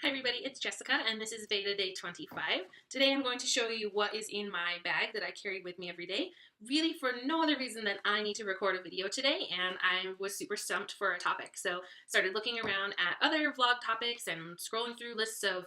Hi everybody, it's Jessica and this is VEDA Day 25. Today I'm going to show you what is in my bag that I carry with me every day, really for no other reason than I need to record a video today and I was super stumped for a topic. So started looking around at other vlog topics and scrolling through lists of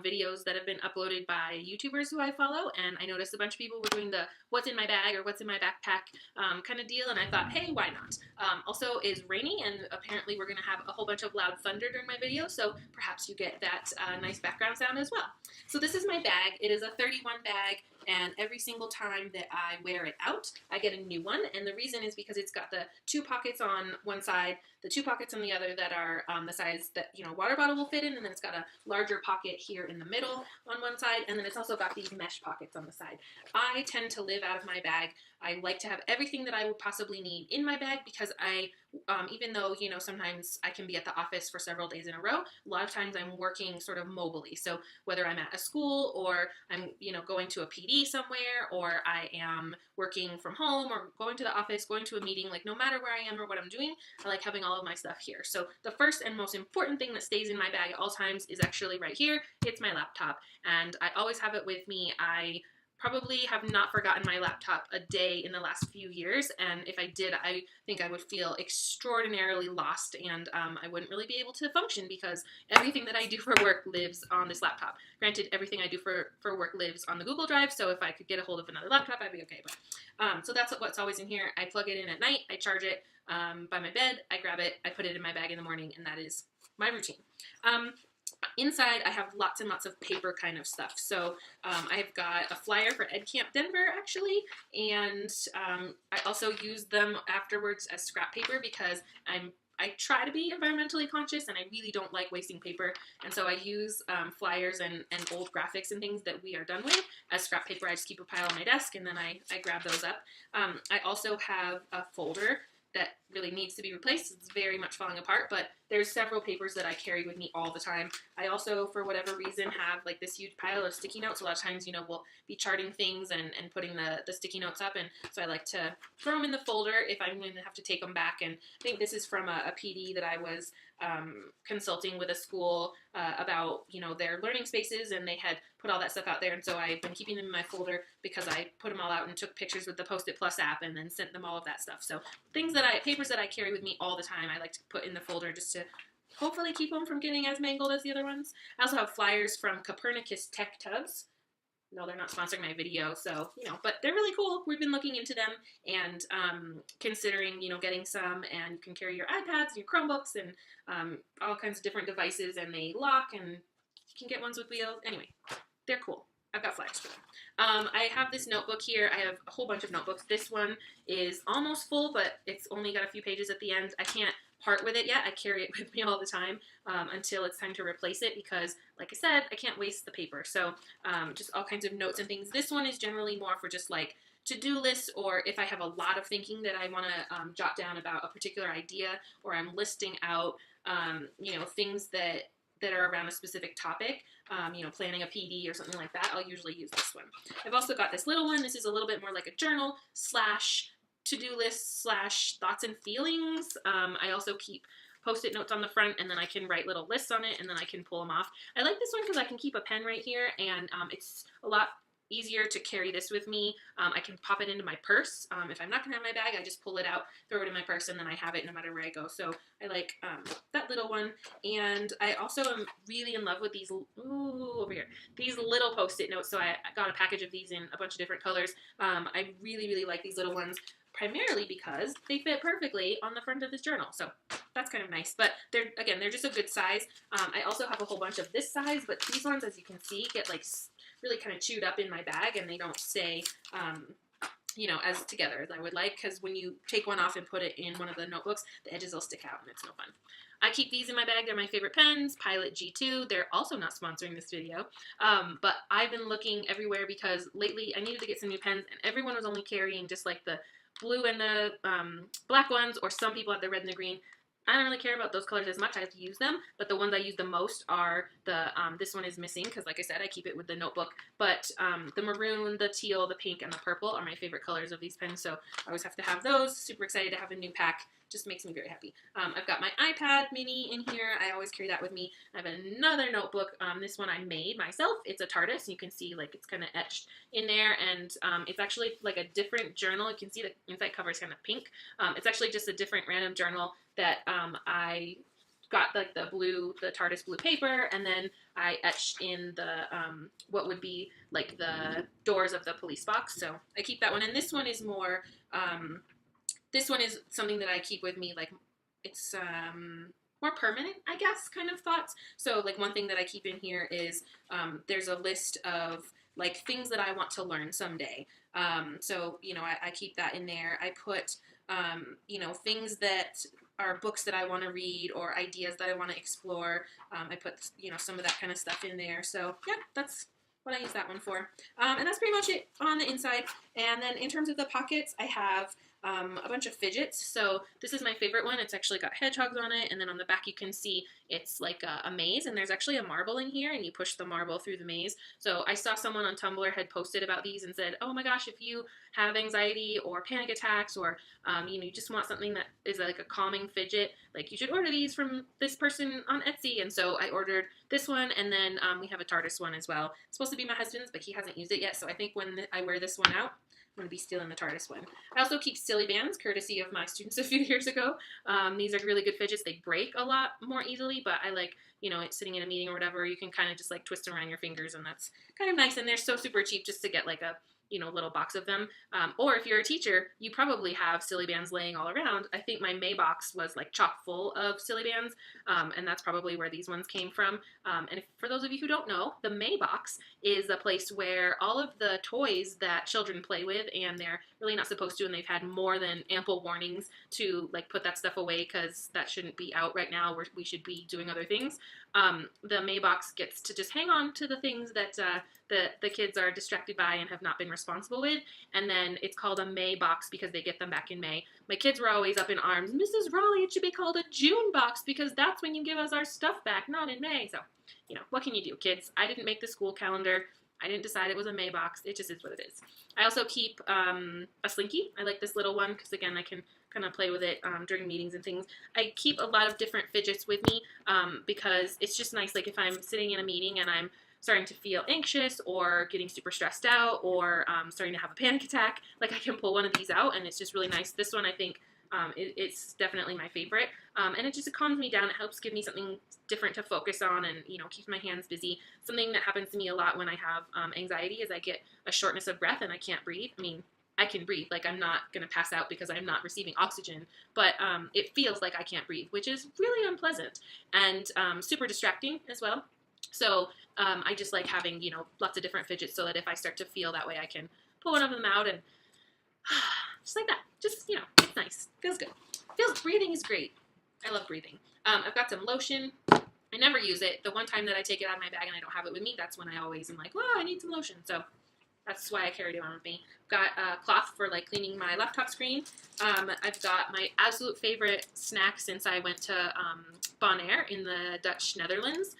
videos that have been uploaded by YouTubers who I follow, and I noticed a bunch of people were doing the what's in my bag or what's in my backpack kind of deal, and I thought, hey, why not? Also, it's rainy and apparently we're going to have a whole bunch of loud thunder during my video, so perhaps you get that nice background sound as well. So this is my bag. It is a 31 bag, and every single time that I wear it out, I get a new one, and the reason is because it's got the two pockets on one side, the two pockets on the other that are the size that, you know, a water bottle will fit in, and then it's got a larger pocket here in the middle on one side, and then it's also got these mesh pockets on the side. I tend to live out of my bag. I like to have everything that I would possibly need in my bag because I, even though, you know, sometimes I can be at the office for several days in a row, a lot of times I'm working sort of mobily. So whether I'm at a school or I'm, you know, going to a PD somewhere, or I am working from home or going to the office, going to a meeting, like no matter where I am or what I'm doing, I like having all of my stuff here. So the first and most important thing that stays in my bag at all times is actually right here. It's my laptop, and I always have it with me. I probably have not forgotten my laptop a day in the last few years, and if I did, I think I would feel extraordinarily lost, and I wouldn't really be able to function because everything that I do for work lives on this laptop. Granted, everything I do for work lives on the Google Drive, so if I could get a hold of another laptop, I'd be okay. But so that's what's always in here. I plug it in at night, I charge it by my bed, I grab it, I put it in my bag in the morning, and that is my routine. Inside, I have lots and lots of paper kind of stuff. So I've got a flyer for Ed Camp Denver, actually, and I also use them afterwards as scrap paper because I try to be environmentally conscious, and I really don't like wasting paper, and so I use flyers and old graphics and things that we are done with as scrap paper. I just keep a pile on my desk, and then I grab those up. I also have a folder that really needs to be replaced. It's very much falling apart, but there's several papers that I carry with me all the time. I also, for whatever reason, have like this huge pile of sticky notes. A lot of times, you know, we'll be charting things and putting the sticky notes up, and so I like to throw them in the folder if I'm going to have to take them back. And I think this is from a PD that I was consulting with a school about, you know, their learning spaces, and they had put all that stuff out there, and so I've been keeping them in my folder because I put them all out and took pictures with the Post-it Plus app and then sent them all of that stuff. So papers that I carry with me all the time, I like to put in the folder just to hopefully keep them from getting as mangled as the other ones. I also have flyers from Copernicus Tech Tubs. No, they're not sponsoring my video, so, you know, but they're really cool. We've been looking into them and considering, you know, getting some, and you can carry your iPads, your Chromebooks, and all kinds of different devices, and they lock, and you can get ones with wheels. Anyway, they're cool. I've got flyers for them. I have this notebook here. I have a whole bunch of notebooks. This one is almost full, but it's only got a few pages at the end. I can't part with it yet. I carry it with me all the time until it's time to replace it because, like I said, I can't waste the paper. So just all kinds of notes and things. This one is generally more for just like to-do lists, or if I have a lot of thinking that I want to jot down about a particular idea, or I'm listing out, you know, things that are around a specific topic, you know, planning a PD or something like that, I'll usually use this one. I've also got this little one. This is a little bit more like a journal slash to-do list slash thoughts and feelings. I also keep Post-it notes on the front, and then I can write little lists on it, and then I can pull them off. I like this one because I can keep a pen right here, and it's a lot easier to carry this with me. I can pop it into my purse. If I'm not going to have my bag, I just pull it out, throw it in my purse, and then I have it no matter where I go. So I like that little one. And I also am really in love with these, over here, these little Post-it notes. So I got a package of these in a bunch of different colors. I really, really like these little ones, primarily because they fit perfectly on the front of this journal. So that's kind of nice, but they're just a good size. I also have a whole bunch of this size, but these ones, as you can see, get like really kind of chewed up in my bag, and they don't stay, you know, as together as I would like, because when you take one off and put it in one of the notebooks, the edges will stick out, and it's no fun. I keep these in my bag. They're my favorite pens, Pilot G2. They're also not sponsoring this video, but I've been looking everywhere because lately I needed to get some new pens, and everyone was only carrying just like the blue and the black ones, or some people have the red and the green. I don't really care about those colors as much. I have to use them, but the ones I use the most are the, this one is missing because, like I said, I keep it with the notebook, but the maroon, the teal, the pink, and the purple are my favorite colors of these pens, so I always have to have those. Super excited to have a new pack just makes me very happy. I've got my iPad mini in here. I always carry that with me. I have another notebook. This one I made myself. It's a TARDIS. You can see like it's kind of etched in there, and it's actually like a different journal. You can see the inside cover is kind of pink. It's actually just a different random journal that I got like the TARDIS blue paper, and then I etched in the what would be like the doors of the police box. So I keep that one, and this one is more. This one is something that I keep with me, like it's more permanent, I guess, kind of thoughts. So like one thing that I keep in here is there's a list of like things that I want to learn someday. So you know, I keep that in there. I put you know, things that are books that I want to read or ideas that I want to explore. I put, you know, some of that kind of stuff in there. So yeah, that's what I use that one for. And that's pretty much it on the inside. And then in terms of the pockets, I have a bunch of fidgets. So this is my favorite one. It's actually got hedgehogs on it, and then on the back you can see it's like a maze, and there's actually a marble in here, and you push the marble through the maze. So I saw someone on Tumblr had posted about these and said, oh my gosh, if you have anxiety or panic attacks, or you know, you just want something that is like a calming fidget, like you should order these from this person on Etsy. And so I ordered this one, and then we have a TARDIS one as well. It's supposed to be my husband's, but he hasn't used it yet, so I think when I wear this one out, I'm going to be stealing the TARDIS one. I also keep silly bands, courtesy of my students a few years ago. These are really good fidgets. They break a lot more easily, but I like, you know, it's sitting in a meeting or whatever, you can kind of just like twist them around your fingers, and that's kind of nice. And they're so super cheap just to get like a, you know, little box of them. Or if you're a teacher, you probably have silly bands laying all around. I think my May box was like chock full of silly bands, and that's probably where these ones came from. And if, for those of you who don't know, the May box is a place where all of the toys that children play with, and they're really not supposed to, and they've had more than ample warnings to like put that stuff away because that shouldn't be out right now, where we should be doing other things. The May box gets to just hang on to the things that the kids are distracted by and have not been responsible with, and then it's called a May box because they get them back in May. My kids were always up in arms, Mrs. Raleigh, it should be called a June box because that's when you give us our stuff back, not in May. So, you know, what can you do, kids? I didn't make the school calendar. I didn't decide it was a May box. It just is what it is. I also keep a Slinky. I like this little one because, again, I can kind of play with it during meetings and things. I keep a lot of different fidgets with me because it's just nice. Like if I'm sitting in a meeting and I'm starting to feel anxious or getting super stressed out or starting to have a panic attack, like I can pull one of these out, and it's just really nice. This one, I think, it's definitely my favorite, and it just calms me down. It helps give me something different to focus on, and you know, keeps my hands busy. Something that happens to me a lot when I have anxiety is I get a shortness of breath and I can't breathe. I mean, I can breathe, like I'm not gonna pass out because I'm not receiving oxygen, but it feels like I can't breathe, which is really unpleasant and super distracting as well. So I just like having, you know, lots of different fidgets so that if I start to feel that way, I can pull one of them out and just like that. Just, you know, it's nice. Feels good. Breathing is great. I love breathing. I've got some lotion. I never use it. The one time that I take it out of my bag and I don't have it with me, that's when I always am like, oh, I need some lotion. So that's why I carried it on with me. I've got a cloth for like cleaning my laptop screen. I've got my absolute favorite snack since I went to Bonaire in the Dutch Netherlands,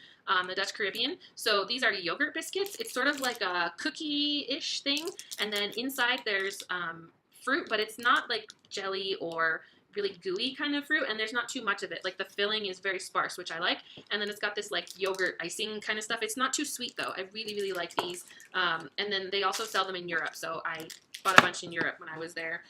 the Dutch Caribbean. So these are yogurt biscuits. It's sort of like a cookie-ish thing, and then inside there's fruit, but it's not like jelly or really gooey kind of fruit, and there's not too much of it. Like the filling is very sparse, which I like, and then it's got this like yogurt icing kind of stuff. It's not too sweet though. I really, really like these. And then they also sell them in Europe, so I bought a bunch in Europe when I was there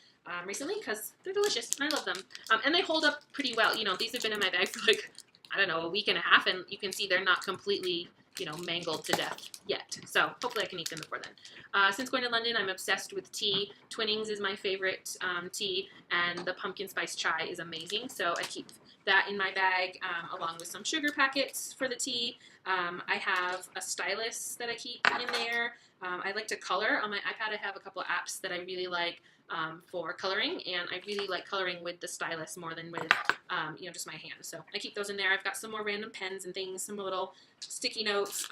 recently because they're delicious and I love them. And they hold up pretty well. You know, these have been in my bag for like, I don't know, a week and a half, and you can see they're not completely, you know, mangled to death yet. So hopefully I can eat them before then. Since going to London, I'm obsessed with tea. Twinings is my favorite tea, and the pumpkin spice chai is amazing. So I keep that in my bag along with some sugar packets for the tea. I have a stylus that I keep in there. I like to color. On my iPad, I have a couple of apps that I really like for coloring, and I really like coloring with the stylus more than with, you know, just my hand. So I keep those in there. I've got some more random pens and things, some little sticky notes.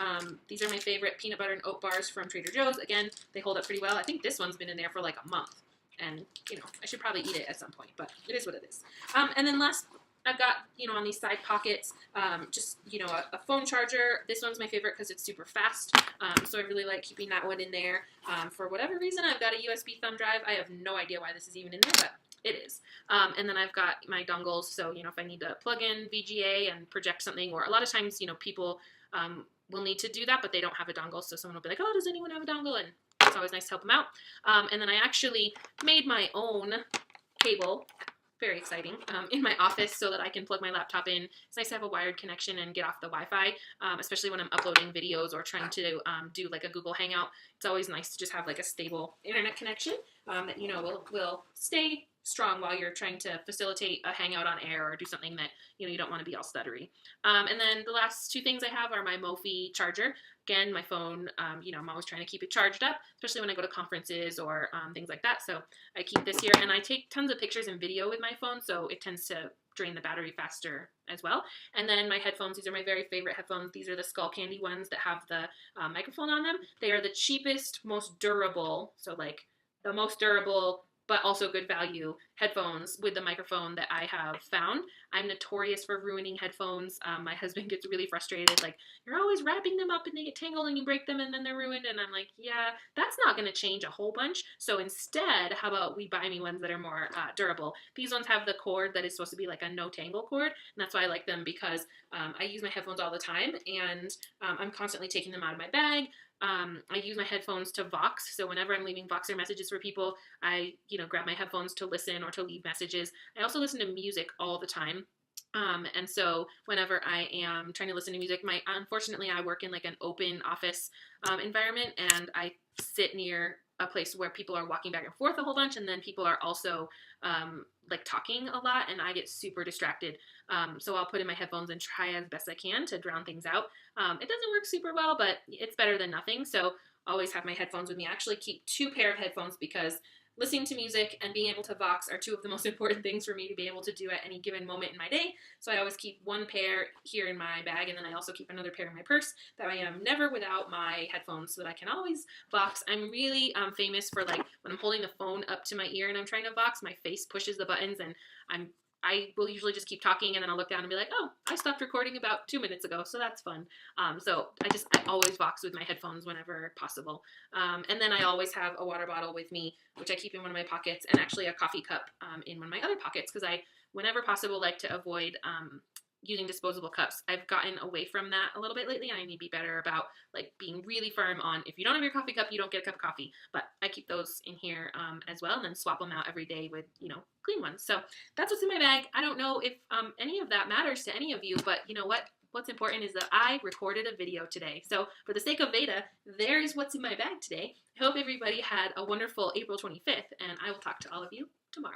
These are my favorite peanut butter and oat bars from Trader Joe's. Again, they hold up pretty well. I think this one's been in there for like a month, and, you know, I should probably eat it at some point, but it is what it is. And then last, I've got, you know, on these side pockets, just, you know, a phone charger. This one's my favorite because it's super fast, so I really like keeping that one in there. For whatever reason, I've got a USB thumb drive. I have no idea why this is even in there, but It is. And then I've got my dongles, so, if I need to plug in VGA and project something, or a lot of times, people will need to do that, but they don't have a dongle, so someone will be like, oh, does anyone have a dongle? And it's always nice to help them out. And then I actually made my own cable, very exciting, in my office so that I can plug my laptop in. It's nice to have a wired connection and get off the Wi-Fi, especially when I'm uploading videos or trying to do like a Google Hangout. It's always nice to just have like a stable internet connection that, will stay strong while you're trying to facilitate a hangout on air or do something that, you don't want to be all stuttery. And then the last two things I have are my Mophie charger. Again, my phone, I'm always trying to keep it charged up, especially when I go to conferences or things like that. So I keep this here, and I take tons of pictures and video with my phone, so it tends to drain the battery faster as well. And then my headphones, these are my very favorite headphones. These are the Skull Candy ones that have the microphone on them. They are the cheapest, most durable, so like the most durable but also good value headphones with the microphone that I have found. I'm notorious for ruining headphones. My husband gets really frustrated, like, you're always wrapping them up and they get tangled and you break them and then they're ruined. And I'm like, yeah, that's not going to change a whole bunch. So instead, how about we buy me ones that are more durable? These ones have the cord that is supposed to be like a no tangle cord. And that's why I like them, because I use my headphones all the time, and I'm constantly taking them out of my bag. I use my headphones to Vox, so whenever I'm leaving Voxer messages for people, I, grab my headphones to listen or to leave messages. I also listen to music all the time. And so whenever I am trying to listen to music, unfortunately, I work in like an open office environment, and I sit near a place where people are walking back and forth a whole bunch, and then people are also like talking a lot, and I get super distracted. So I'll put in my headphones and try as best I can to drown things out. It doesn't work super well, but it's better than nothing. So always have my headphones with me. I actually keep 2 pair of headphones because listening to music and being able to Vox are 2 of the most important things for me to be able to do at any given moment in my day. So I always keep 1 pair here in my bag, and then I also keep another pair in my purse. That way I'm never without my headphones, so that I can always Vox. I'm really famous for, like, when I'm holding the phone up to my ear and I'm trying to Vox, my face pushes the buttons, and I will usually just keep talking, and then I'll look down and be like, oh, I stopped recording about 2 minutes ago, so that's fun. So I always Vox with my headphones whenever possible. And then I always have a water bottle with me, which I keep in one of my pockets, and actually a coffee cup in one of my other pockets, because I, whenever possible, like to avoid using disposable cups. I've gotten away from that a little bit lately, and I need to be better about like being really firm on, if you don't have your coffee cup, you don't get a cup of coffee. But I keep those in here as well, and then swap them out every day with, clean ones. So that's what's in my bag. I don't know if any of that matters to any of you, but you know what? What's important is that I recorded a video today. So for the sake of VEDA, there's what's in my bag today. I hope everybody had a wonderful April 25th, and I will talk to all of you tomorrow.